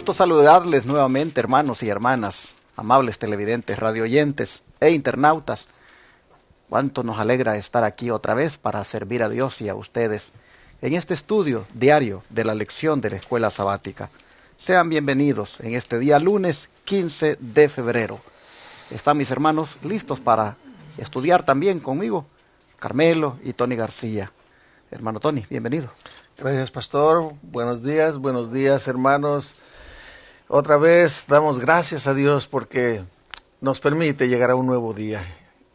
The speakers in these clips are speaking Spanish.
gusto saludarles nuevamente, hermanos y hermanas, amables televidentes, radioyentes e internautas. Cuánto nos alegra estar aquí otra vez para servir a Dios y a ustedes en este estudio diario de la lección de la Escuela Sabática. Sean bienvenidos en este día lunes 15 de febrero. Están mis hermanos listos para estudiar también conmigo, Carmelo y Tony García. Hermano Tony, bienvenido. Gracias, pastor. Buenos días, hermanos. Otra vez damos gracias a Dios porque nos permite llegar a un nuevo día.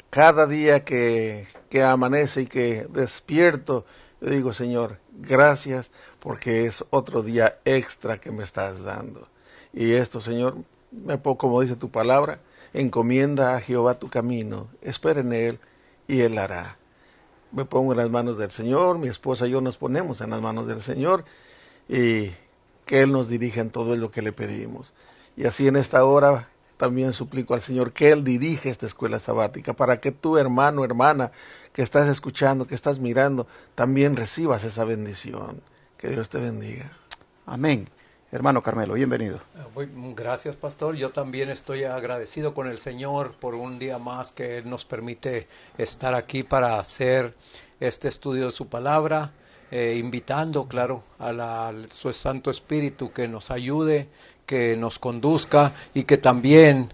Cada día que amanece y que despierto, yo digo, Señor, gracias porque es otro día extra que me estás dando. Y esto, Señor, me pongo, como dice tu palabra, encomienda a Jehová tu camino, espera en Él y Él hará. Me pongo en las manos del Señor, mi esposa y yo nos ponemos en las manos del Señor y que Él nos dirija en todo lo que le pedimos. Y así en esta hora también suplico al Señor que Él dirija esta escuela sabática para que tú, hermano, hermana, que estás escuchando, que estás mirando, también recibas esa bendición. Que Dios te bendiga. Amén. Hermano Carmelo, bienvenido. Gracias, pastor. Yo también estoy agradecido con el Señor por un día más que Él nos permite estar aquí para hacer este estudio de su palabra, invitando, claro, a su Santo Espíritu que nos ayude, que nos conduzca y que también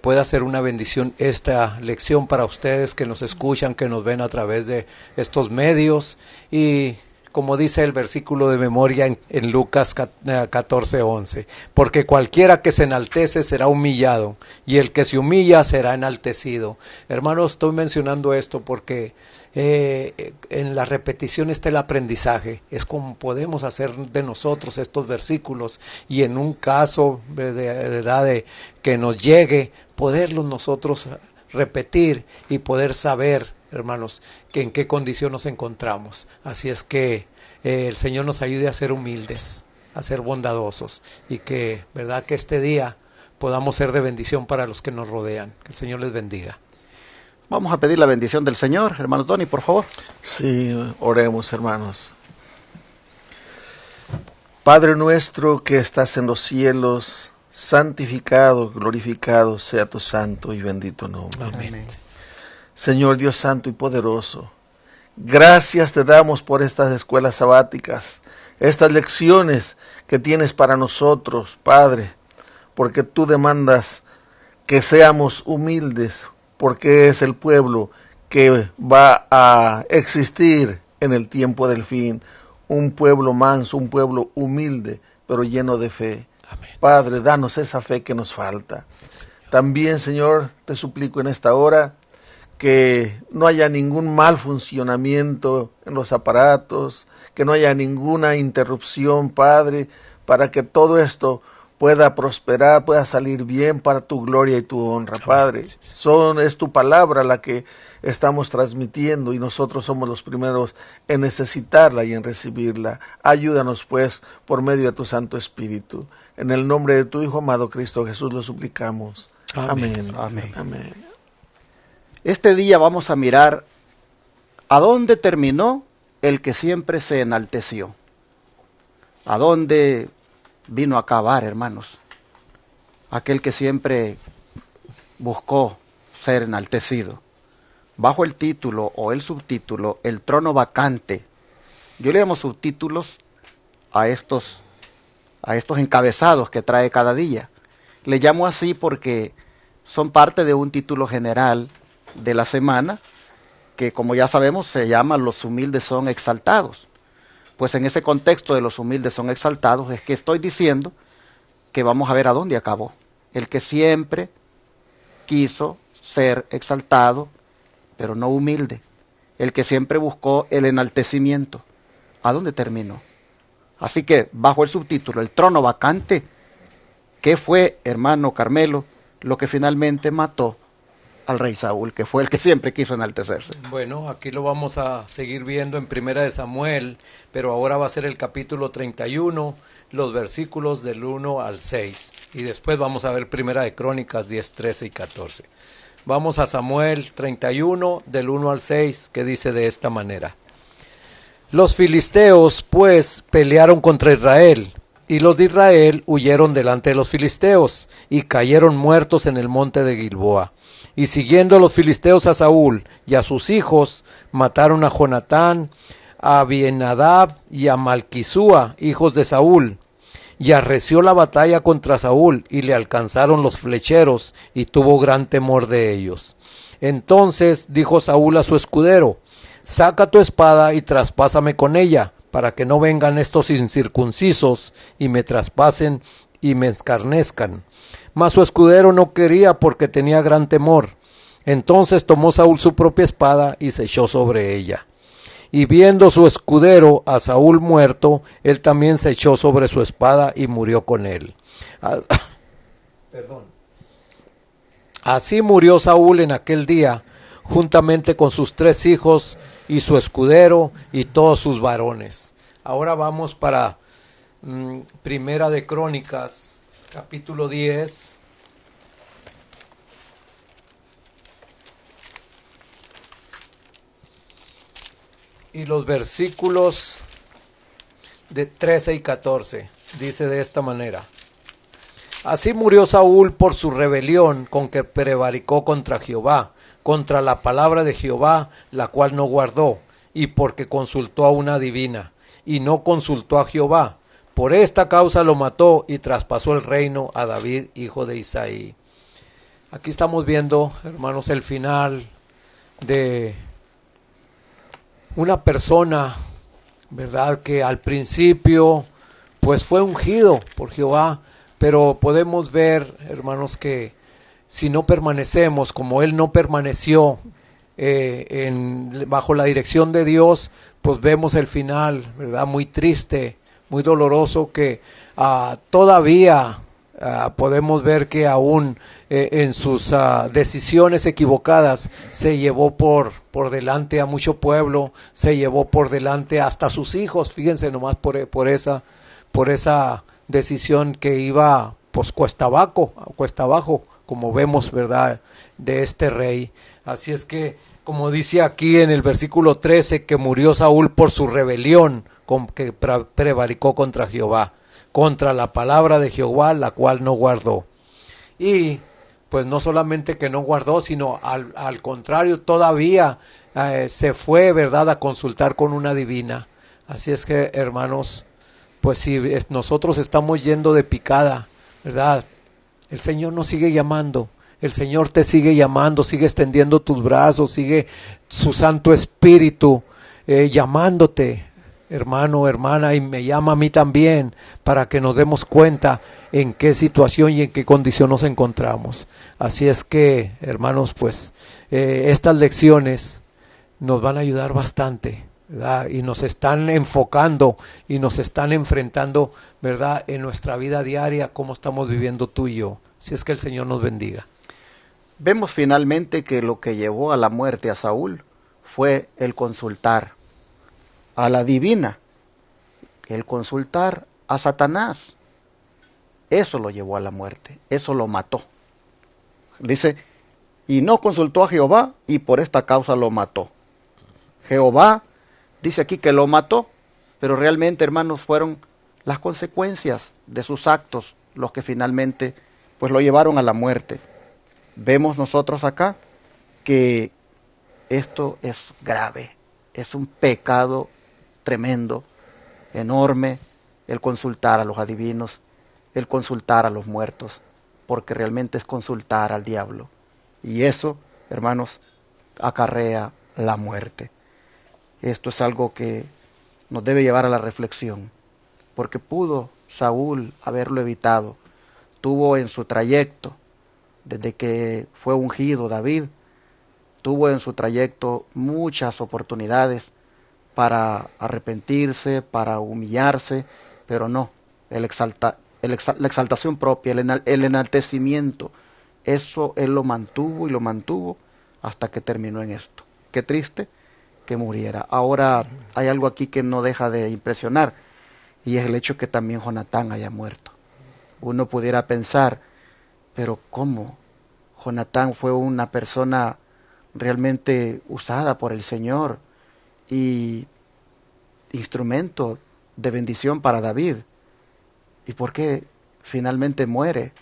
pueda ser una bendición esta lección para ustedes que nos escuchan, que nos ven a través de estos medios y como dice el versículo de memoria en Lucas 14:11, porque cualquiera que se enaltece será humillado, y el que se humilla será enaltecido. Hermanos, estoy mencionando esto porque en la repetición está el aprendizaje, es como podemos hacer de nosotros estos versículos, y en un caso de que nos llegue, poderlos nosotros repetir y poder saber, hermanos, que en qué condición nos encontramos. Así es que el Señor nos ayude a ser humildes, a ser bondadosos y que, verdad, que este día podamos ser de bendición para los que nos rodean. Que el Señor les bendiga. Vamos a pedir la bendición del Señor. Hermano Tony, por favor. Sí, oremos, hermanos. Padre nuestro que estás en los cielos, santificado, glorificado sea tu santo y bendito nombre. Amén. Señor Dios santo y poderoso, gracias te damos por estas escuelas sabáticas, estas lecciones que tienes para nosotros, Padre, porque tú demandas que seamos humildes, porque es el pueblo que va a existir en el tiempo del fin, un pueblo manso, un pueblo humilde, pero lleno de fe. Amén. Padre, danos esa fe que nos falta. También, Señor, te suplico en esta hora que no haya ningún mal funcionamiento en los aparatos, que no haya ninguna interrupción, Padre, para que todo esto pueda prosperar, pueda salir bien para tu gloria y tu honra, Padre. Es tu palabra la que estamos transmitiendo y nosotros somos los primeros en necesitarla y en recibirla. Ayúdanos, pues, por medio de tu Santo Espíritu. En el nombre de tu Hijo amado Cristo Jesús lo suplicamos. Amén. Amén. Amén. Este día vamos a mirar a dónde terminó el que siempre se enalteció. A dónde vino a acabar, hermanos. Aquel que siempre buscó ser enaltecido. Bajo el título o el subtítulo, el trono vacante. Yo le llamo subtítulos a estos encabezados que trae cada día. Le llamo así porque son parte de un título general de la semana, que como ya sabemos se llama Los humildes son exaltados. Pues en ese contexto de los humildes son exaltados es que estoy diciendo que vamos a ver a dónde acabó. El que siempre quiso ser exaltado, pero no humilde. El que siempre buscó el enaltecimiento. ¿A dónde terminó? Así que bajo el subtítulo, el trono vacante, ¿qué fue, hermano Carmelo, lo que finalmente mató al rey Saúl, que fue el que siempre quiso enaltecerse? Bueno, aquí lo vamos a seguir viendo en Primera de Samuel, pero ahora va a ser el capítulo 31, los versículos del 1 al 6, y después vamos a ver Primera de Crónicas 10, 13 y 14. Vamos a Samuel 31, del 1 al 6, que dice de esta manera: Los filisteos, pues, pelearon contra Israel, Y los de Israel huyeron delante de los filisteos, y cayeron muertos en el monte de Gilboa. Y siguiendo los filisteos a Saúl y a sus hijos, mataron a Jonatán, a Abienadab y a Malquisúa, hijos de Saúl. Y arreció la batalla contra Saúl, y le alcanzaron los flecheros, y tuvo gran temor de ellos. Entonces dijo Saúl a su escudero: saca tu espada y traspásame con ella, para que no vengan estos incircuncisos y me traspasen y me escarnezcan. Mas su escudero no quería, porque tenía gran temor. Entonces tomó Saúl su propia espada y se echó sobre ella. Y viendo su escudero a Saúl muerto, él también se echó sobre su espada y murió con él. Así murió Saúl en aquel día, juntamente con sus 3 hijos y su escudero y todos sus varones. Ahora vamos para Primera de Crónicas, capítulo 10. Y los versículos de 13 y 14, dice de esta manera: así murió Saúl por su rebelión con que prevaricó contra Jehová, contra la palabra de Jehová, la cual no guardó, y porque consultó a una divina, y no consultó a Jehová. Por esta causa lo mató y traspasó el reino a David, hijo de Isaí. Aquí estamos viendo, hermanos, el final de una persona, ¿verdad?, que al principio pues fue ungido por Jehová, pero podemos ver, hermanos, que si no permanecemos como él no permaneció bajo la dirección de Dios, pues vemos el final, ¿verdad?, muy triste, muy doloroso, que todavía podemos ver que aún en sus decisiones equivocadas se llevó por delante a mucho pueblo, se llevó por delante hasta sus hijos. Fíjense nomás por esa decisión que iba pues cuesta abajo, como vemos, ¿verdad?, de este rey. Así es que, como dice aquí en el versículo 13, que murió Saúl por su rebelión con que prevaricó contra Jehová, contra la palabra de Jehová, la cual no guardó. Y pues no solamente que no guardó, sino al contrario, todavía se fue, ¿verdad?, a consultar con una divina. Así es que, hermanos, pues si nosotros estamos yendo de picada, ¿verdad?, el Señor nos sigue llamando. El Señor te sigue llamando, sigue extendiendo tus brazos, sigue su Santo Espíritu llamándote, hermano, hermana, y me llama a mí también, para que nos demos cuenta en qué situación y en qué condición nos encontramos. Así es que, hermanos, pues estas lecciones nos van a ayudar bastante, ¿verdad?, y nos están enfocando y nos están enfrentando, ¿verdad?, en nuestra vida diaria, cómo estamos viviendo tú y yo. Si es que el Señor nos bendiga. Vemos finalmente que lo que llevó a la muerte a Saúl fue el consultar a la divina, el consultar a Satanás. Eso lo llevó a la muerte, eso lo mató. Dice, y no consultó a Jehová, y por esta causa lo mató. Jehová dice aquí que lo mató, pero realmente, hermanos, fueron las consecuencias de sus actos los que finalmente pues lo llevaron a la muerte. Vemos nosotros acá que esto es grave, es un pecado tremendo, enorme, el consultar a los adivinos, el consultar a los muertos, porque realmente es consultar al diablo. Y eso, hermanos, acarrea la muerte. Esto es algo que nos debe llevar a la reflexión, porque pudo Saúl haberlo evitado. Tuvo en su trayecto, desde que fue ungido David, tuvo en su trayecto muchas oportunidades para arrepentirse, para humillarse, pero no, la exaltación propia, el enaltecimiento, eso él lo mantuvo y lo mantuvo hasta que terminó en esto. Qué triste que muriera. Ahora hay algo aquí que no deja de impresionar, y es el hecho que también Jonatán haya muerto. Uno pudiera pensar, pero ¿cómo? Jonatán fue una persona realmente usada por el Señor y instrumento de bendición para David. ¿Y por qué finalmente muere?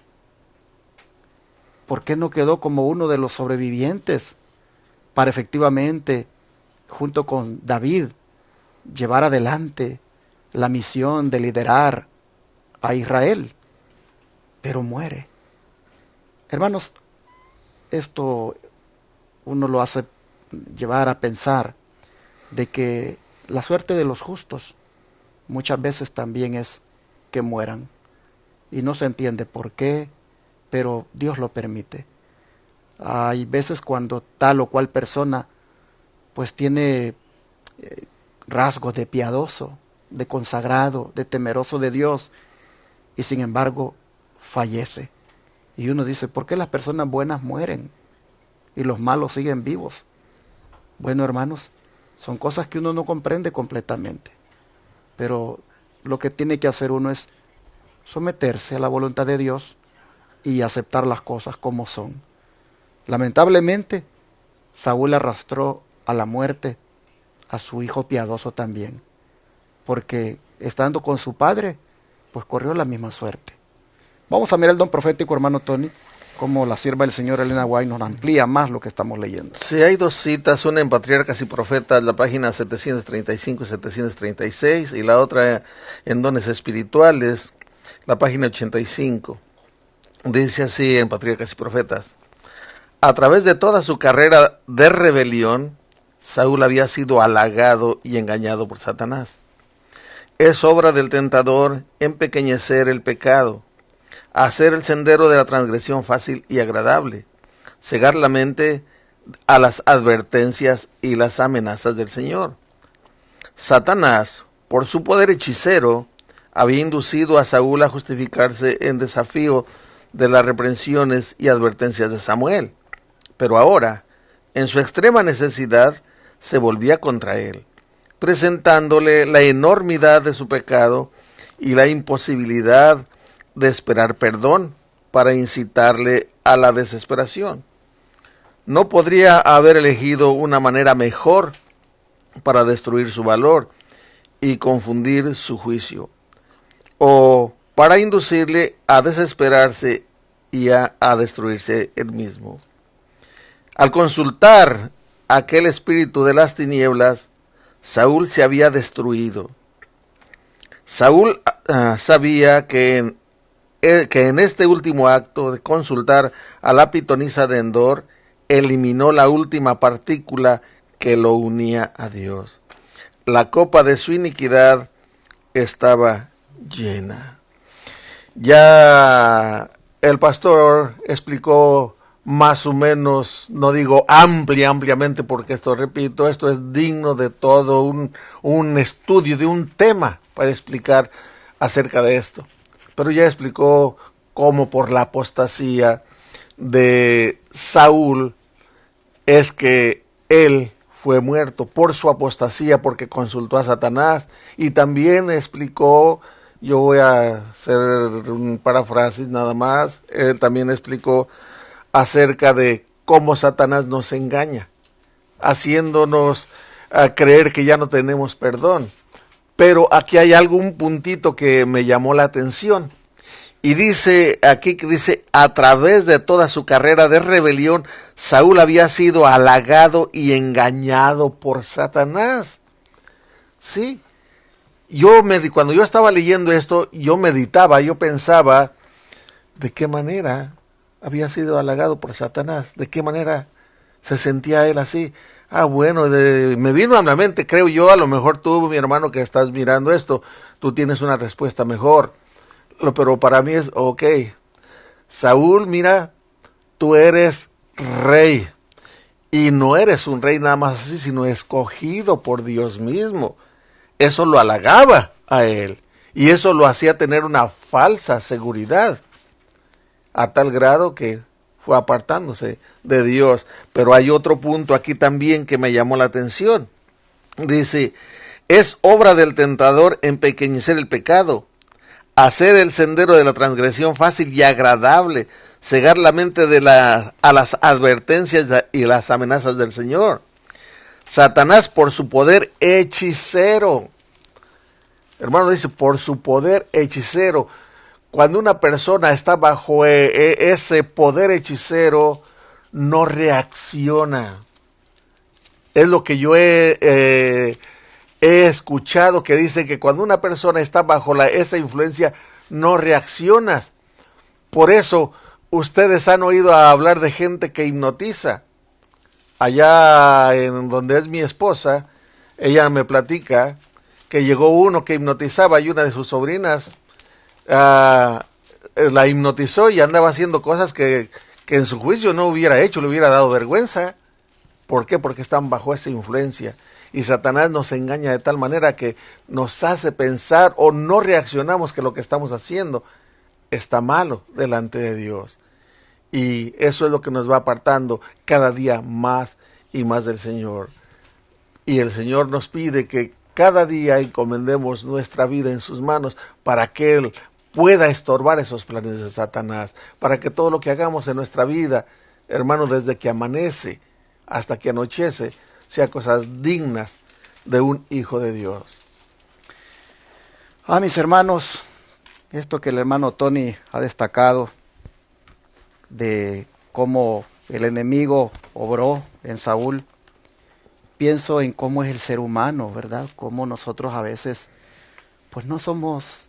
¿Por qué no quedó como uno de los sobrevivientes para efectivamente, junto con David, llevar adelante la misión de liderar a Israel? Pero muere. Hermanos, esto uno lo hace llevar a pensar de que la suerte de los justos muchas veces también es que mueran. Y no se entiende por qué, pero Dios lo permite. Hay veces cuando tal o cual persona pues tiene rasgos de piadoso, de consagrado, de temeroso de Dios, y sin embargo fallece. Y uno dice, ¿por qué las personas buenas mueren y los malos siguen vivos? Bueno, hermanos, son cosas que uno no comprende completamente, pero lo que tiene que hacer uno es someterse a la voluntad de Dios y aceptar las cosas como son. Lamentablemente, Saúl arrastró a la muerte a su hijo piadoso también, porque estando con su padre, pues corrió la misma suerte. Vamos a mirar el don profético, hermano Tony, como la sierva del señor Elena White nos amplía más lo que estamos leyendo. Sí, hay dos citas, una en Patriarcas y Profetas, la página 735 y 736, y la otra en Dones Espirituales, la página 85. Dice así en Patriarcas y Profetas: a través de toda su carrera de rebelión, Saúl había sido halagado y engañado por Satanás. Es obra del tentador empequeñecer el pecado, hacer el sendero de la transgresión fácil y agradable, cegar la mente a las advertencias y las amenazas del Señor. Satanás, por su poder hechicero, había inducido a Saúl a justificarse en desafío de las reprensiones y advertencias de Samuel, pero ahora, en su extrema necesidad, se volvía contra él, presentándole la enormidad de su pecado y la imposibilidad de esperar perdón para incitarle a la desesperación. No podría haber elegido una manera mejor para destruir su valor y confundir su juicio, o para inducirle a desesperarse y a destruirse él mismo. Al consultar aquel espíritu de las tinieblas, Saúl se había destruido. Saúl sabía que en este último acto de consultar a la pitonisa de Endor, eliminó la última partícula que lo unía a Dios. La copa de su iniquidad estaba llena. Ya el pastor explicó más o menos, no digo ampliamente, porque esto, repito, esto es digno de todo un estudio, de un tema para explicar acerca de esto. Pero ya explicó cómo por la apostasía de Saúl es que él fue muerto, por su apostasía, porque consultó a Satanás, y también explicó, yo voy a hacer un paráfrasis nada más, él también explicó acerca de cómo Satanás nos engaña, haciéndonos creer que ya no tenemos perdón. Pero aquí hay algún puntito que me llamó la atención. Y dice aquí que dice, a través de toda su carrera de rebelión, Saúl había sido halagado y engañado por Satanás. Sí. Cuando yo estaba leyendo esto, yo meditaba, yo pensaba, ¿de qué manera había sido halagado por Satanás? ¿De qué manera se sentía él así? Bueno, me vino a la mente, creo yo, a lo mejor tú, mi hermano, que estás mirando esto, tú tienes una respuesta mejor. Pero para mí es, ok, Saúl, mira, tú eres rey. Y no eres un rey nada más así, sino escogido por Dios mismo. Eso lo halagaba a él. Y eso lo hacía tener una falsa seguridad, a tal grado que fue apartándose de Dios. Pero hay otro punto aquí también que me llamó la atención. Dice, es obra del tentador empequeñecer el pecado, hacer el sendero de la transgresión fácil y agradable, cegar la mente a las advertencias y las amenazas del Señor. Satanás, por su poder hechicero, hermano, dice, por su poder hechicero, cuando una persona está bajo ese poder hechicero, no reacciona. Es lo que yo he escuchado, que dice que cuando una persona está bajo esa influencia, no reaccionas. Por eso, ustedes han oído hablar de gente que hipnotiza. Allá en donde es mi esposa, ella me platica que llegó uno que hipnotizaba y una de sus sobrinas la hipnotizó y andaba haciendo cosas que en su juicio no hubiera hecho, le hubiera dado vergüenza. ¿Por qué? Porque están bajo esa influencia. Y Satanás nos engaña de tal manera que nos hace pensar o no reaccionamos que lo que estamos haciendo está malo delante de Dios. Y eso es lo que nos va apartando cada día más y más del Señor. Y el Señor nos pide que cada día encomendemos nuestra vida en sus manos para que Él pueda estorbar esos planes de Satanás, para que todo lo que hagamos en nuestra vida, hermano, desde que amanece hasta que anochece, sea cosas dignas de un hijo de Dios. Mis hermanos, esto que el hermano Tony ha destacado de cómo el enemigo obró en Saúl, pienso en cómo es el ser humano, ¿verdad? Cómo nosotros a veces, pues no somos,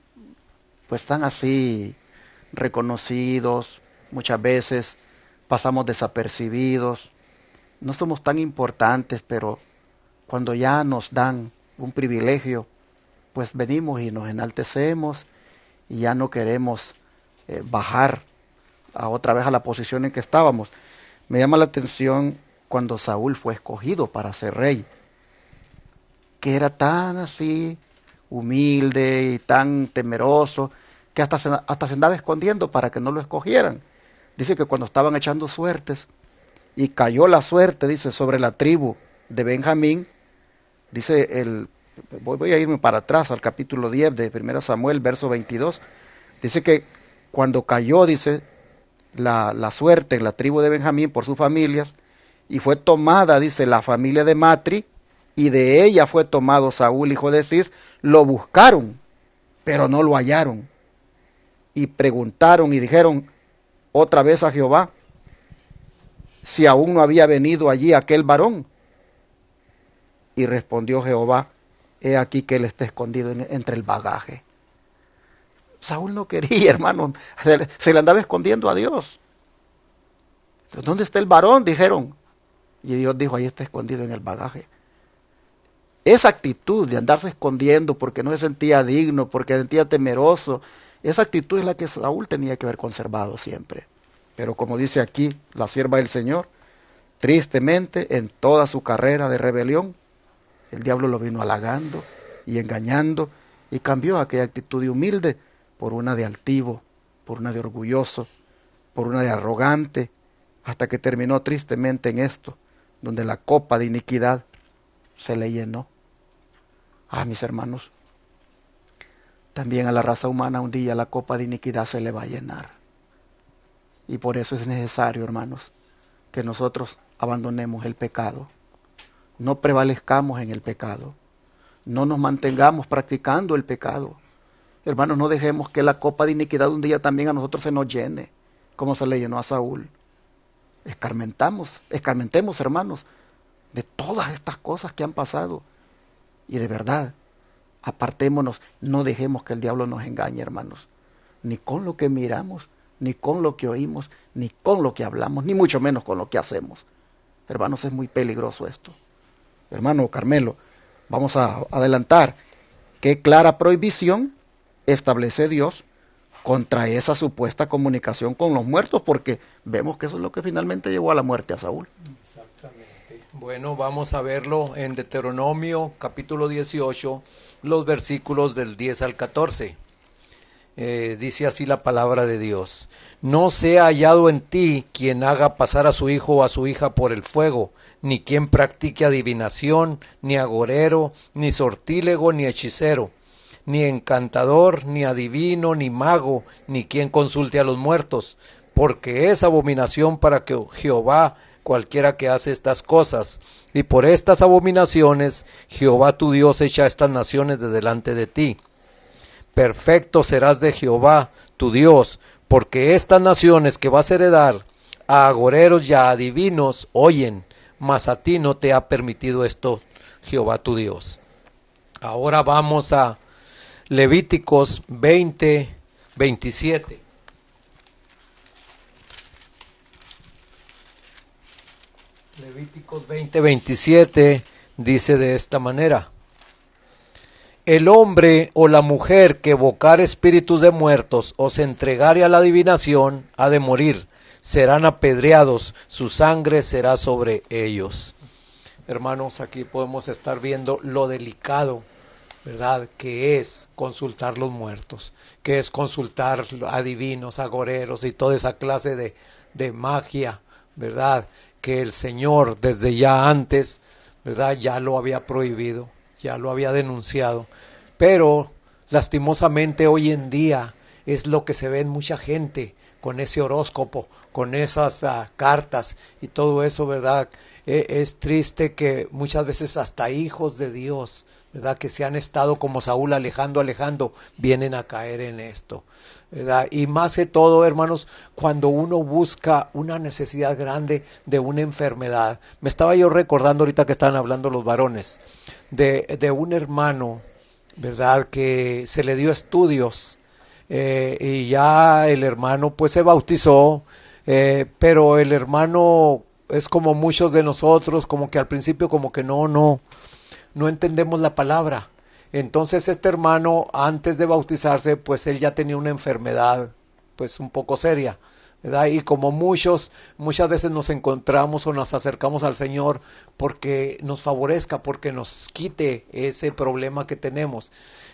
pues tan así reconocidos, muchas veces pasamos desapercibidos, no somos tan importantes, pero cuando ya nos dan un privilegio, pues venimos y nos enaltecemos y ya no queremos bajar otra vez a la posición en que estábamos. Me llama la atención cuando Saúl fue escogido para ser rey, que era tan así humilde y tan temeroso, que hasta se andaba escondiendo para que no lo escogieran. Dice que cuando estaban echando suertes, y cayó la suerte, dice, sobre la tribu de Benjamín, dice voy a irme para atrás al capítulo 10 de 1 Samuel, verso 22, dice que cuando cayó, dice, la suerte en la tribu de Benjamín por sus familias, y fue tomada, dice, la familia de Matri, y de ella fue tomado Saúl, hijo de Cis, lo buscaron, pero no lo hallaron, y preguntaron y dijeron otra vez a Jehová, si aún no había venido allí aquel varón. Y respondió Jehová, he aquí que él está escondido entre el bagaje. Saúl no quería, hermano, se le andaba escondiendo a Dios. ¿Dónde está el varón? Dijeron. Y Dios dijo, ahí está escondido en el bagaje. Esa actitud de andarse escondiendo porque no se sentía digno, porque se sentía temeroso, esa actitud es la que Saúl tenía que haber conservado siempre. Pero como dice aquí la sierva del Señor, tristemente en toda su carrera de rebelión, el diablo lo vino halagando y engañando y cambió aquella actitud de humilde por una de altivo, por una de orgulloso, por una de arrogante, hasta que terminó tristemente en esto, donde la copa de iniquidad se le llenó. Mis hermanos, también a la raza humana un día la copa de iniquidad se le va a llenar. Y por eso es necesario, hermanos, que nosotros abandonemos el pecado, no prevalezcamos en el pecado, no nos mantengamos practicando el pecado. Hermanos, no dejemos que la copa de iniquidad un día también a nosotros se nos llene, como se le llenó a Saúl. Escarmentemos, hermanos, de todas estas cosas que han pasado. Y de verdad, apartémonos, no dejemos que el diablo nos engañe, hermanos, ni con lo que miramos, ni con lo que oímos, ni con lo que hablamos, ni mucho menos con lo que hacemos. Hermanos, es muy peligroso esto. Hermano Carmelo, vamos a adelantar. Qué clara prohibición establece Dios contra esa supuesta comunicación con los muertos, porque vemos que eso es lo que finalmente llevó a la muerte a Saúl. Exactamente. Bueno, vamos a verlo en Deuteronomio capítulo 18, los versículos del 10 al 14. Dice así la palabra de Dios: no sea hallado en ti quien haga pasar a su hijo o a su hija por el fuego, ni quien practique adivinación, ni agorero, ni sortílego, ni hechicero, ni encantador, ni adivino, ni mago, ni quien consulte a los muertos, porque es abominación para que Jehová cualquiera que hace estas cosas, y por estas abominaciones Jehová tu Dios echa estas naciones de delante de ti. perfecto serás de Jehová tu Dios, porque estas naciones que vas a heredar a agoreros y a adivinos oyen, mas a ti no te ha permitido esto Jehová tu Dios. Ahora vamos a Levíticos 20, 27. Levíticos 20, 27 dice de esta manera: el hombre o la mujer que evocar espíritus de muertos o se entregare a la adivinación ha de morir, serán apedreados, su sangre será sobre ellos. Hermanos, aquí podemos estar viendo lo delicado, ¿verdad?, que es consultar los muertos, que es consultar adivinos, agoreros y toda esa clase de magia, ¿verdad?, que el Señor desde ya antes, ¿verdad?, ya lo había prohibido, ya lo había denunciado. Pero lastimosamente hoy en día es lo que se ve en mucha gente, con ese horóscopo, con esas cartas y todo eso, ¿verdad? Es triste que muchas veces hasta hijos de Dios, ¿verdad?, que se han estado como Saúl alejando, vienen a caer en esto, ¿verdad? Y más que todo, hermanos, cuando uno busca una necesidad grande de una enfermedad. Me estaba yo recordando ahorita que estaban hablando los varones, de un hermano, ¿verdad?, que se le dio estudios, y ya el hermano pues se bautizó, pero el hermano es como muchos de nosotros, como que al principio como que no entendemos la palabra. Entonces este hermano, antes de bautizarse, pues él ya tenía una enfermedad pues un poco seria, ¿verdad? Y como muchas veces nos encontramos o nos acercamos al Señor porque nos favorezca, porque nos quite ese problema que tenemos.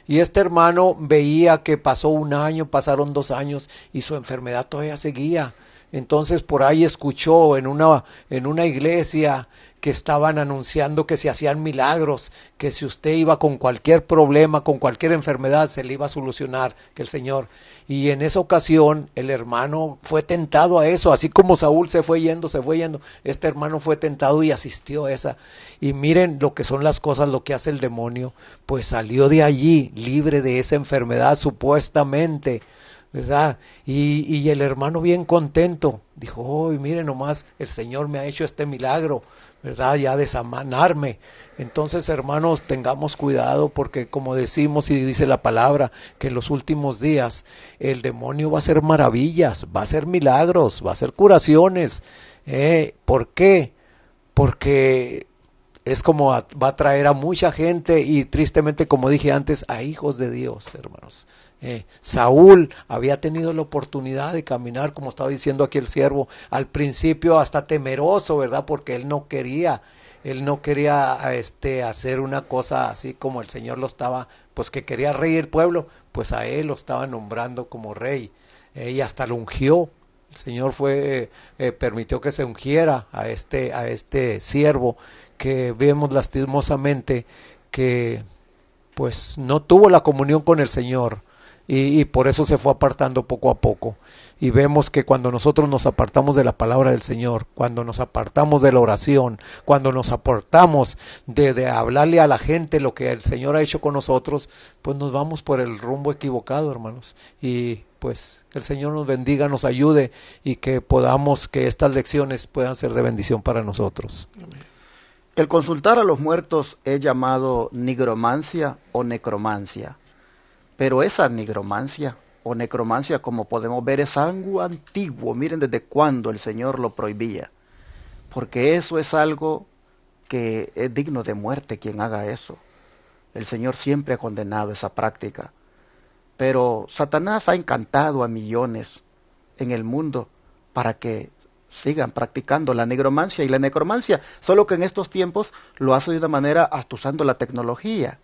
Y este hermano veía que pasó un año, pasaron 2 años y su enfermedad todavía seguía. Entonces por ahí escuchó en una iglesia que estaban anunciando que se hacían milagros, que si usted iba con cualquier problema, con cualquier enfermedad, se le iba a solucionar, que el Señor. Y en esa ocasión el hermano fue tentado a eso, así como Saúl se fue yendo, este hermano fue tentado y asistió a esa. Y miren lo que son las cosas, lo que hace el demonio, pues salió de allí libre de esa enfermedad supuestamente, ¿verdad? Y el hermano bien contento, dijo, oh, miren nomás, el Señor me ha hecho este milagro, ¿verdad?, ya de sanarme. Entonces, hermanos, tengamos cuidado porque como decimos y dice la palabra, que en los últimos días el demonio va a hacer maravillas, va a hacer milagros, va a hacer curaciones. ¿Por qué? Porque es como va a traer a mucha gente y tristemente, como dije antes, a hijos de Dios, hermanos. Saúl había tenido la oportunidad de caminar, como estaba diciendo aquí el siervo, al principio hasta temeroso, ¿verdad? Porque él no quería hacer una cosa así como el Señor lo estaba, pues que quería rey el pueblo, pues a él lo estaba nombrando como rey, y hasta lo ungió. El Señor permitió que se ungiera a este siervo, que vemos lastimosamente que pues no tuvo la comunión con el Señor, y por eso se fue apartando poco a poco. Y vemos que cuando nosotros nos apartamos de la palabra del Señor, cuando nos apartamos de la oración, cuando nos apartamos de hablarle a la gente lo que el Señor ha hecho con nosotros, pues nos vamos por el rumbo equivocado, hermanos. Y pues el Señor nos bendiga, nos ayude y que estas lecciones puedan ser de bendición para nosotros. El consultar a los muertos es llamado nigromancia o necromancia. Pero esa nigromancia o necromancia, como podemos ver, es algo antiguo. Miren desde cuándo el Señor lo prohibía. Porque eso es algo que es digno de muerte quien haga eso. El Señor siempre ha condenado esa práctica. Pero Satanás ha encantado a millones en el mundo para que sigan practicando la nigromancia y la necromancia. Solo que en estos tiempos lo hace de una manera hasta usando la tecnología.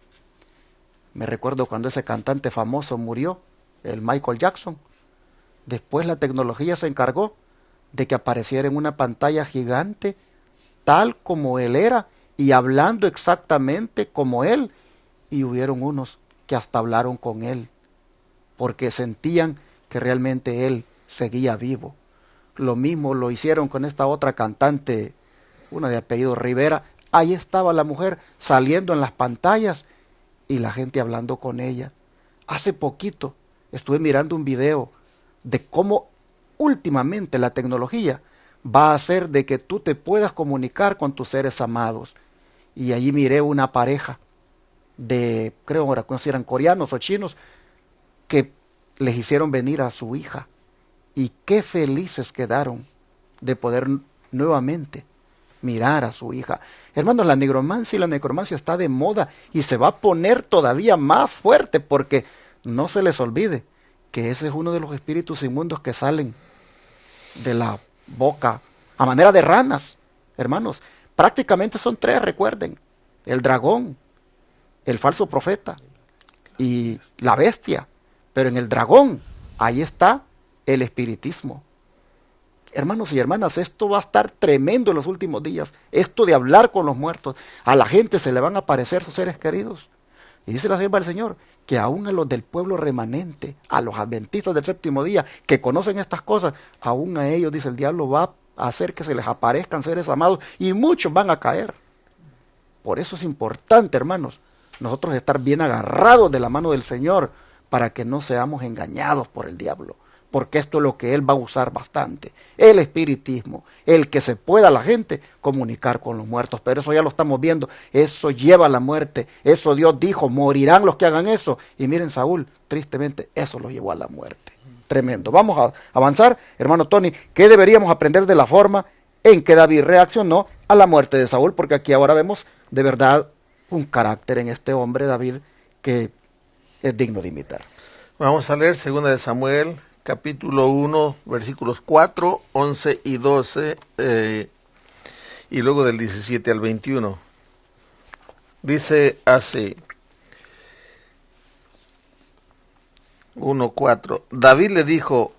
Me recuerdo cuando ese cantante famoso murió, el Michael Jackson. Después la tecnología se encargó de que apareciera en una pantalla gigante, tal como él era, y hablando exactamente como él. Y hubieron unos que hasta hablaron con él, porque sentían que realmente él seguía vivo. Lo mismo lo hicieron con esta otra cantante, una de apellido Rivera. Ahí estaba la mujer saliendo en las pantallas, y la gente hablando con ella. Hace poquito estuve mirando un video de cómo últimamente la tecnología va a hacer de que tú te puedas comunicar con tus seres amados. Y allí miré una pareja de, creo ahora, no sé si eran coreanos o chinos, que les hicieron venir a su hija. Y qué felices quedaron de poder nuevamente mirar a su hija. Hermanos, la nigromancia y la necromancia está de moda y se va a poner todavía más fuerte, porque no se les olvide que ese es uno de los espíritus inmundos que salen de la boca a manera de ranas. Hermanos, prácticamente son tres, recuerden: el dragón, el falso profeta y la bestia. Pero en el dragón, ahí está el espiritismo. Hermanos y hermanas, esto va a estar tremendo en los últimos días. Esto de hablar con los muertos. A la gente se le van a aparecer sus seres queridos. Y dice la sierva del Señor que aún a los del pueblo remanente, a los adventistas del séptimo día, que conocen estas cosas, aún a ellos, dice el diablo, va a hacer que se les aparezcan seres amados y muchos van a caer. Por eso es importante, hermanos, nosotros estar bien agarrados de la mano del Señor para que no seamos engañados por el diablo. Porque esto es lo que él va a usar bastante, el espiritismo, el que se pueda la gente comunicar con los muertos. Pero eso ya lo estamos viendo, eso lleva a la muerte, eso Dios dijo, morirán los que hagan eso. Y miren, Saúl, tristemente, eso lo llevó a la muerte. Tremendo. Vamos a avanzar, hermano Tony. ¿Qué deberíamos aprender de la forma en que David reaccionó a la muerte de Saúl? Porque aquí ahora vemos de verdad un carácter en este hombre, David, que es digno de imitar. Vamos a leer 2 de Samuel, capítulo 1, versículos 4, 11 y 12, y luego del 17 al 21. Dice así: 1:4. David le dijo,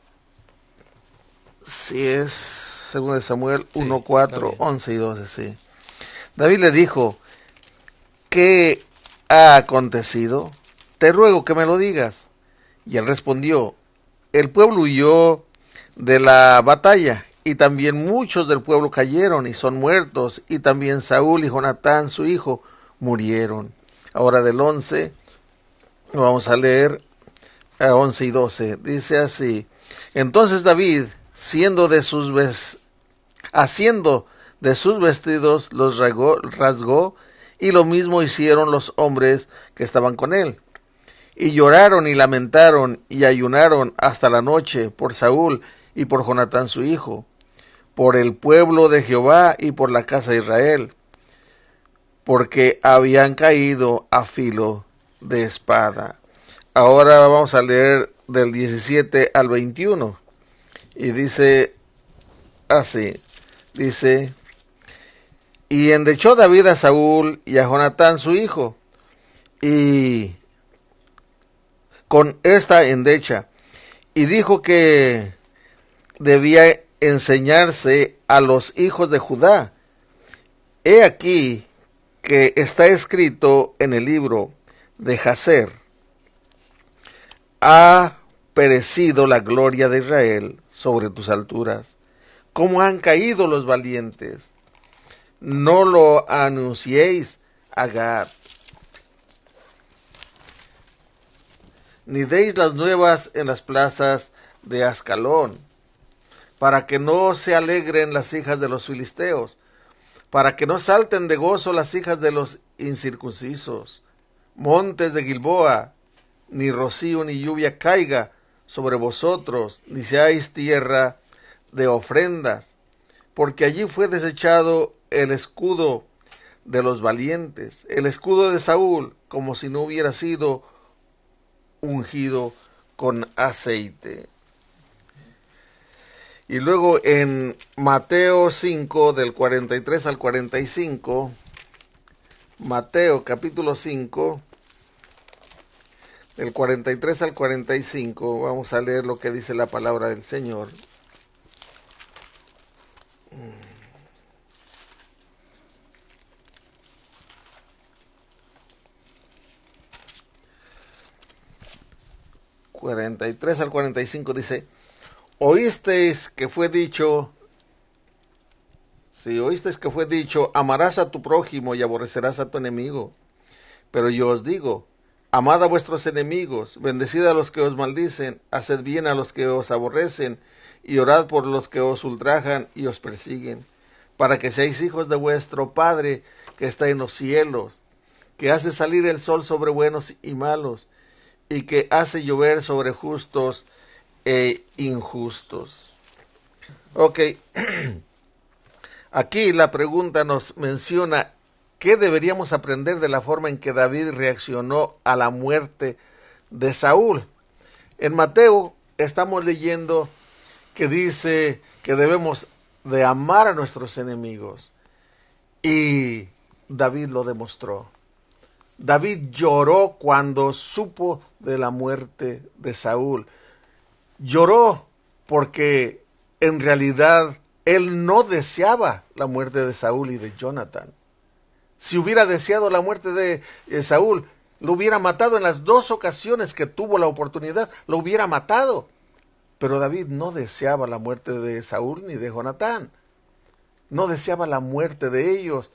si es 2 de Samuel 1:4, 11 y 12, sí. David le dijo, ¿qué ha acontecido? Te ruego que me lo digas. Y él respondió, el pueblo huyó de la batalla, y también muchos del pueblo cayeron y son muertos, y también Saúl y Jonatán, su hijo, murieron. Ahora del 11, vamos a leer a 11 y 12. Dice así: entonces David, haciendo de sus vestidos, los rasgó, y lo mismo hicieron los hombres que estaban con él. Y lloraron y lamentaron y ayunaron hasta la noche por Saúl y por Jonatán su hijo, por el pueblo de Jehová y por la casa de Israel, porque habían caído a filo de espada. Ahora vamos a leer del 17 al 21. Y dice así, dice, y endechó David a Saúl y a Jonatán su hijo, y con esta endecha, y dijo que debía enseñarse a los hijos de Judá. He aquí que está escrito en el libro de Jaser: ha perecido la gloria de Israel sobre tus alturas, como han caído los valientes. No lo anunciéis a Gad, ni deis las nuevas en las plazas de Ascalón, para que no se alegren las hijas de los filisteos, para que no salten de gozo las hijas de los incircuncisos. Montes de Gilboa, ni rocío ni lluvia caiga sobre vosotros, ni seáis tierra de ofrendas, porque allí fue desechado el escudo de los valientes, el escudo de Saúl, como si no hubiera sido ungido con aceite. Y luego en Mateo 5, del 43 al 45, Mateo capítulo 5, del 43 al 45, vamos a leer lo que dice la palabra del Señor. ...43 al 45 dice: oísteis que fue dicho, amarás a tu prójimo y aborrecerás a tu enemigo. Pero yo os digo, Amad a vuestros enemigos, bendecid a los que os maldicen, haced bien a los que os aborrecen, y orad por los que os ultrajan y os persiguen, para que seáis hijos de vuestro Padre que está en los cielos, que hace salir el sol sobre buenos y malos, y que hace llover sobre justos e injustos. Ok, aquí la pregunta nos menciona ¿qué deberíamos aprender de la forma en que David reaccionó a la muerte de Saúl? En Mateo estamos leyendo que dice que debemos de amar a nuestros enemigos. Y David lo demostró. David lloró cuando supo de la muerte de Saúl. Lloró porque en realidad él no deseaba la muerte de Saúl y de Jonathan. Si hubiera deseado la muerte de Saúl, lo hubiera matado en las 2 ocasiones que tuvo la oportunidad, lo hubiera matado. Pero David no deseaba la muerte de Saúl ni de Jonatán. No deseaba la muerte de ellos.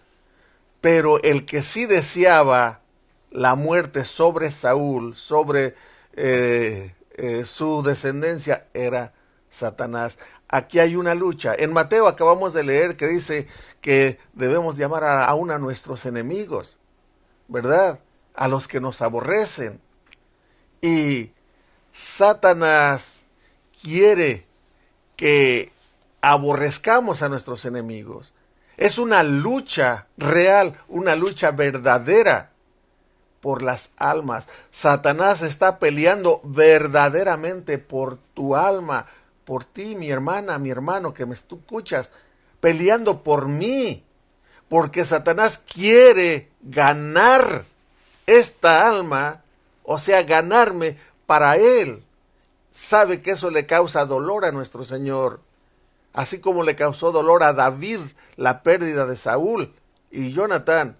Pero el que sí deseaba la muerte sobre Saúl, sobre su descendencia, era Satanás. Aquí hay una lucha. En Mateo acabamos de leer que dice que debemos llamar aún a nuestros enemigos, ¿verdad? A los que nos aborrecen. Y Satanás quiere que aborrezcamos a nuestros enemigos. Es una lucha real, una lucha verdadera por las almas. Satanás está peleando verdaderamente por tu alma, por ti, mi hermana, mi hermano, que me escuchas, peleando por mí, porque Satanás quiere ganar esta alma, o sea, ganarme para él. Sabe que eso le causa dolor a nuestro Señor, así como le causó dolor a David la pérdida de Saúl y Jonatán.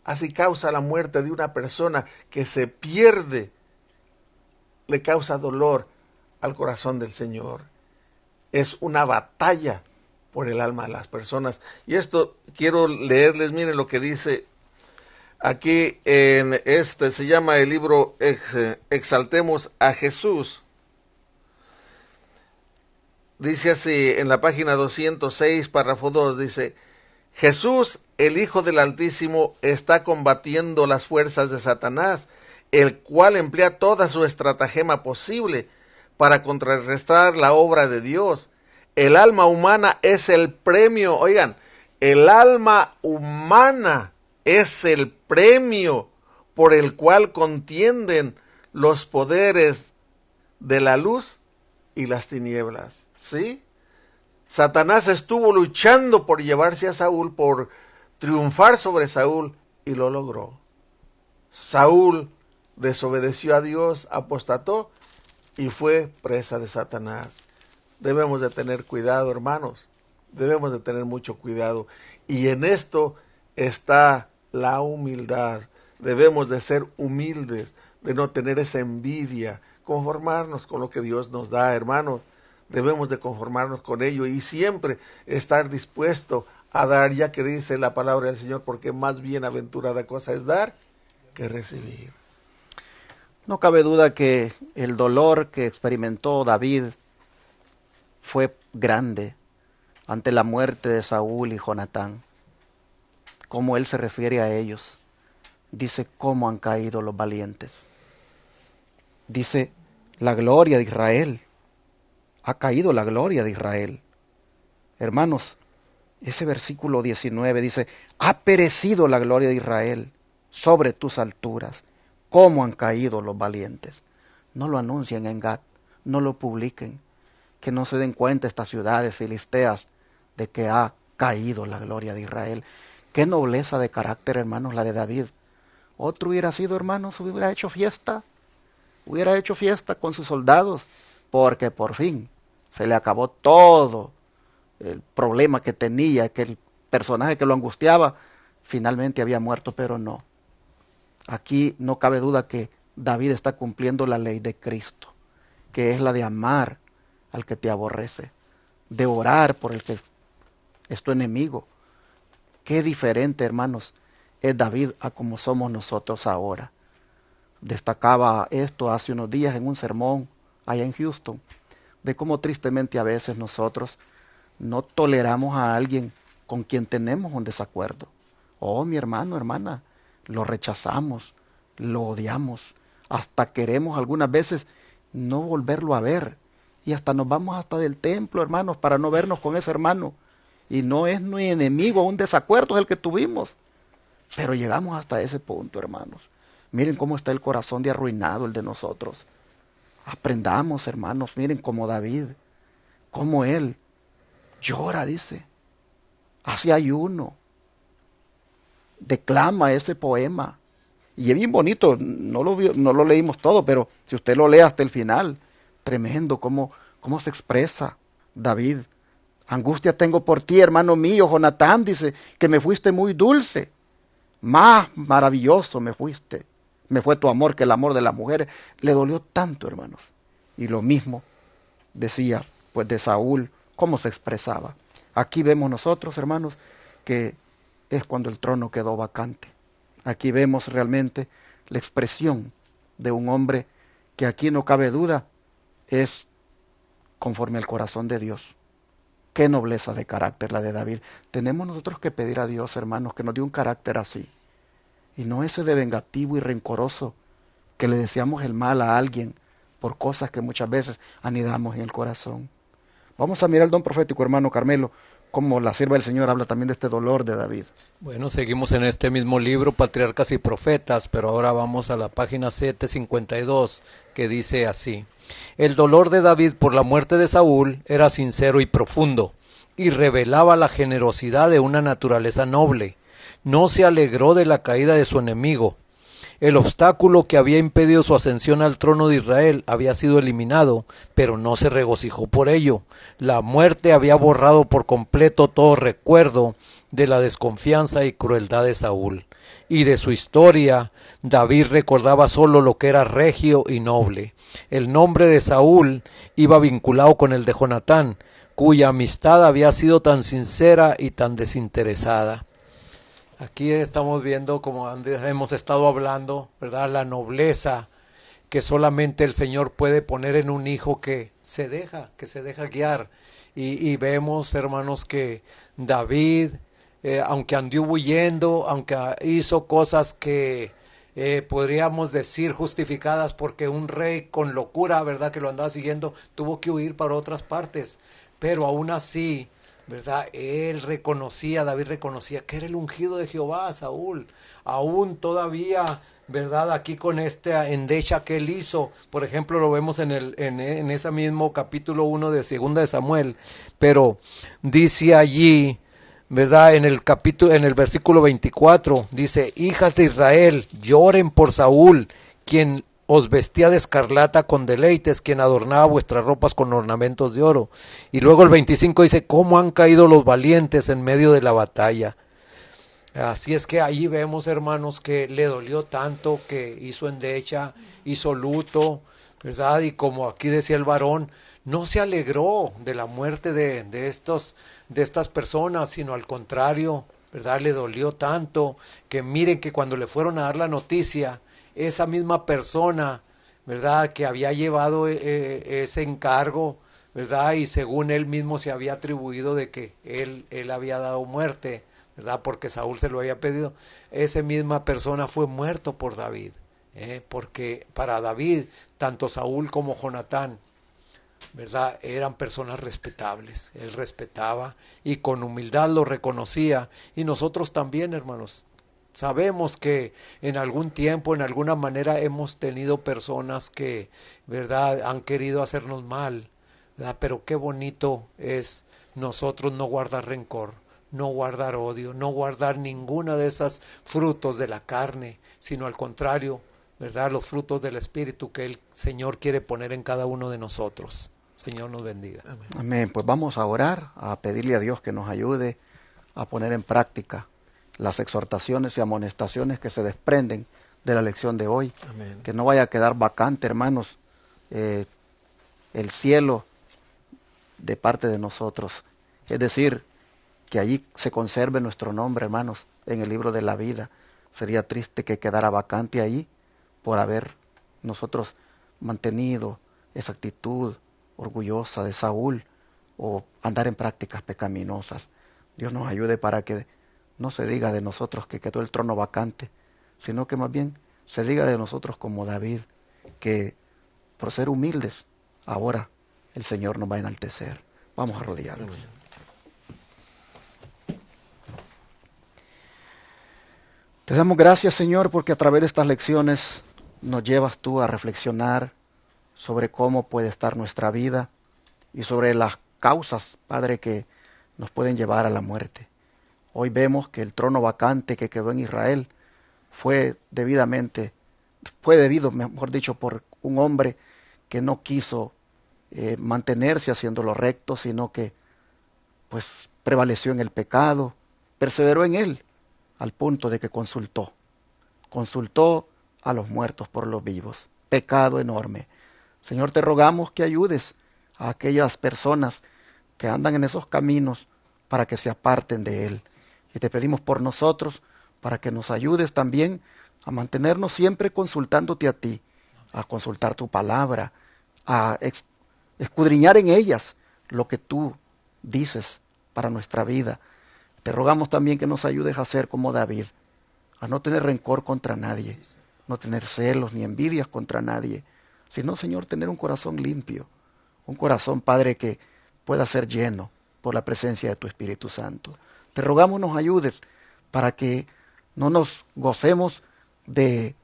Así causa la muerte de una persona que se pierde, le causa dolor al corazón del Señor. Es una batalla por el alma de las personas. Y esto quiero leerles, miren lo que dice aquí en se llama el libro Exaltemos a Jesús. Dice así en la página 206, párrafo 2, dice: Jesús, el Hijo del Altísimo, está combatiendo las fuerzas de Satanás, el cual emplea toda su estratagema posible para contrarrestar la obra de Dios. El alma humana es el premio, oigan, el alma humana es el premio por el cual contienden los poderes de la luz y las tinieblas, ¿sí? Satanás estuvo luchando por llevarse a Saúl, por triunfar sobre Saúl, y lo logró. Saúl desobedeció a Dios, apostató y fue presa de Satanás. Debemos de tener cuidado, hermanos. Debemos de tener mucho cuidado. Y en esto está la humildad. Debemos de ser humildes, de no tener esa envidia, conformarnos con lo que Dios nos da, hermanos. Debemos de conformarnos con ello y siempre estar dispuesto a dar, ya que dice la palabra del Señor, porque más bienaventurada cosa es dar que recibir. No cabe duda que el dolor que experimentó David fue grande ante la muerte de Saúl y Jonatán. Cómo él se refiere a ellos. Dice cómo han caído los valientes. Dice la gloria de Israel. Ha caído la gloria de Israel. Hermanos, ese versículo 19 dice: ha perecido la gloria de Israel sobre tus alturas. ¿Cómo han caído los valientes? No lo anuncien en Gat, no lo publiquen, que no se den cuenta estas ciudades filisteas de que ha caído la gloria de Israel. Qué nobleza de carácter, hermanos, la de David. Otro hubiera sido, hermanos, hubiera hecho fiesta con sus soldados, porque por fin se le acabó todo el problema que tenía, que el personaje que lo angustiaba finalmente había muerto, pero no. Aquí no cabe duda que David está cumpliendo la ley de Cristo, que es la de amar al que te aborrece, de orar por el que es tu enemigo. Qué diferente, hermanos, es David a como somos nosotros ahora. destacaba esto hace unos días en un sermón allá en Houston, de cómo tristemente a veces nosotros no toleramos a alguien con quien tenemos un desacuerdo. Oh, mi hermano, hermana, lo rechazamos, lo odiamos, hasta queremos algunas veces no volverlo a ver. Y hasta nos vamos hasta del templo, hermanos, para no vernos con ese hermano. Y no es ni enemigo, un desacuerdo es el que tuvimos. Pero llegamos hasta ese punto, hermanos. Miren cómo está el corazón de arruinado el de nosotros. Aprendamos, hermanos, miren como David, como él llora, dice, hace ayuno, declama ese poema. Y es bien bonito, no lo leímos todo, pero si usted lo lee hasta el final, tremendo cómo se expresa David. Angustia tengo por ti, hermano mío, Jonatán, dice, que me fuiste muy dulce, más maravilloso me fuiste. Me fue tu amor que el amor de las mujeres. Le dolió tanto, hermanos. Y lo mismo decía, pues, de Saúl, cómo se expresaba. Aquí vemos nosotros, hermanos, que es cuando el trono quedó vacante. Aquí vemos realmente la expresión de un hombre que aquí no cabe duda es conforme al corazón de Dios. Qué nobleza de carácter la de David. Tenemos nosotros que pedir a Dios, hermanos, que nos dé un carácter así. Y no ese de vengativo y rencoroso, que le deseamos el mal a alguien por cosas que muchas veces anidamos en el corazón. Vamos a mirar el don profético, hermano Carmelo, como la sierva del Señor habla también de este dolor de David. Bueno, seguimos en este mismo libro, Patriarcas y Profetas, pero ahora vamos a la página 752, que dice así: el dolor de David por la muerte de Saúl era sincero y profundo, y revelaba la generosidad de una naturaleza noble. No se alegró de la caída de su enemigo. El obstáculo que había impedido su ascensión al trono de Israel había sido eliminado, pero no se regocijó por ello. La muerte había borrado por completo todo recuerdo de la desconfianza y crueldad de Saúl. Y de su historia, David recordaba solo lo que era regio y noble. El nombre de Saúl iba vinculado con el de Jonatán, cuya amistad había sido tan sincera y tan desinteresada. Aquí estamos viendo, como hemos estado hablando, ¿verdad?, la nobleza que solamente el Señor puede poner en un hijo que se deja guiar. Y vemos, hermanos, que David, aunque anduvo huyendo, aunque hizo cosas que podríamos decir justificadas porque un rey con locura, ¿verdad?, que lo andaba siguiendo, tuvo que huir para otras partes, pero aún así, ¿verdad?, David reconocía que era el ungido de Jehová, Saúl, aún todavía, ¿verdad?, aquí con esta endecha que él hizo. Por ejemplo, lo vemos en ese mismo capítulo 1 de 2 de Samuel, pero dice allí, ¿verdad?, en el versículo 24, dice: hijas de Israel, lloren por Saúl, quien os vestía de escarlata con deleites, quien adornaba vuestras ropas con ornamentos de oro. Y luego el 25 dice: cómo han caído los valientes en medio de la batalla. Así es que ahí vemos, hermanos, que le dolió tanto, que hizo endecha, hizo luto, ¿verdad? Y como aquí decía el varón, no se alegró de la muerte de estas personas, sino al contrario, ¿verdad? Le dolió tanto que miren que cuando le fueron a dar la noticia, esa misma persona, ¿verdad?, que había llevado ese encargo, ¿verdad?, y según él mismo se había atribuido de que él había dado muerte, ¿verdad?, porque Saúl se lo había pedido, esa misma persona fue muerto por David, porque para David, tanto Saúl como Jonatán, ¿verdad?, eran personas respetables. Él respetaba y con humildad lo reconocía, y nosotros también, hermanos. Sabemos que en algún tiempo, en alguna manera, hemos tenido personas que, ¿verdad?, han querido hacernos mal, ¿verdad? Pero qué bonito es nosotros no guardar rencor, no guardar odio, no guardar ninguna de esas frutos de la carne, sino al contrario, ¿verdad?, los frutos del Espíritu que el Señor quiere poner en cada uno de nosotros. Señor nos bendiga. Amén. Amén. Pues vamos a orar, a pedirle a Dios que nos ayude a poner en práctica las exhortaciones y amonestaciones que se desprenden de la lección de hoy. Amén. Que no vaya a quedar vacante, hermanos, el cielo de parte de nosotros. Es decir, que allí se conserve nuestro nombre, hermanos, en el libro de la vida. Sería triste que quedara vacante allí, por haber nosotros mantenido esa actitud orgullosa de Saúl o andar en prácticas pecaminosas. Dios nos ayude para que no se diga de nosotros que quedó el trono vacante, sino que más bien se diga de nosotros como David, que por ser humildes, ahora el Señor nos va a enaltecer. Vamos a arrodillarnos. Te damos gracias, Señor, porque a través de estas lecciones nos llevas tú a reflexionar sobre cómo puede estar nuestra vida y sobre las causas, Padre, que nos pueden llevar a la muerte. Hoy vemos que el trono vacante que quedó en Israel fue debido, mejor dicho, por un hombre que no quiso mantenerse haciendo lo recto, sino que pues prevaleció en el pecado, perseveró en él, al punto de que consultó a los muertos por los vivos. Pecado enorme. Señor, te rogamos que ayudes a aquellas personas que andan en esos caminos para que se aparten de él. Y te pedimos por nosotros, para que nos ayudes también a mantenernos siempre consultándote a ti, a consultar tu palabra, a escudriñar en ellas lo que tú dices para nuestra vida. Te rogamos también que nos ayudes a ser como David, a no tener rencor contra nadie, no tener celos ni envidias contra nadie, sino, Señor, tener un corazón limpio, un corazón, Padre, que pueda ser lleno por la presencia de tu Espíritu Santo. Te rogamos nos ayudes para que no nos gocemos de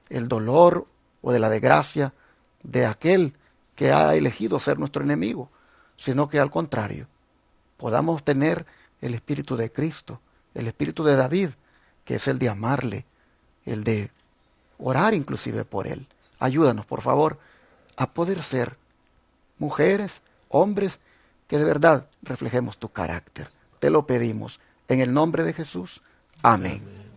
el dolor o de la desgracia de aquel que ha elegido ser nuestro enemigo, sino que al contrario, podamos tener el Espíritu de Cristo, el Espíritu de David, que es el de amarle, el de orar inclusive por él. Ayúdanos, por favor, a poder ser mujeres, hombres, que de verdad reflejemos tu carácter. Te lo pedimos en el nombre de Jesús. Amén.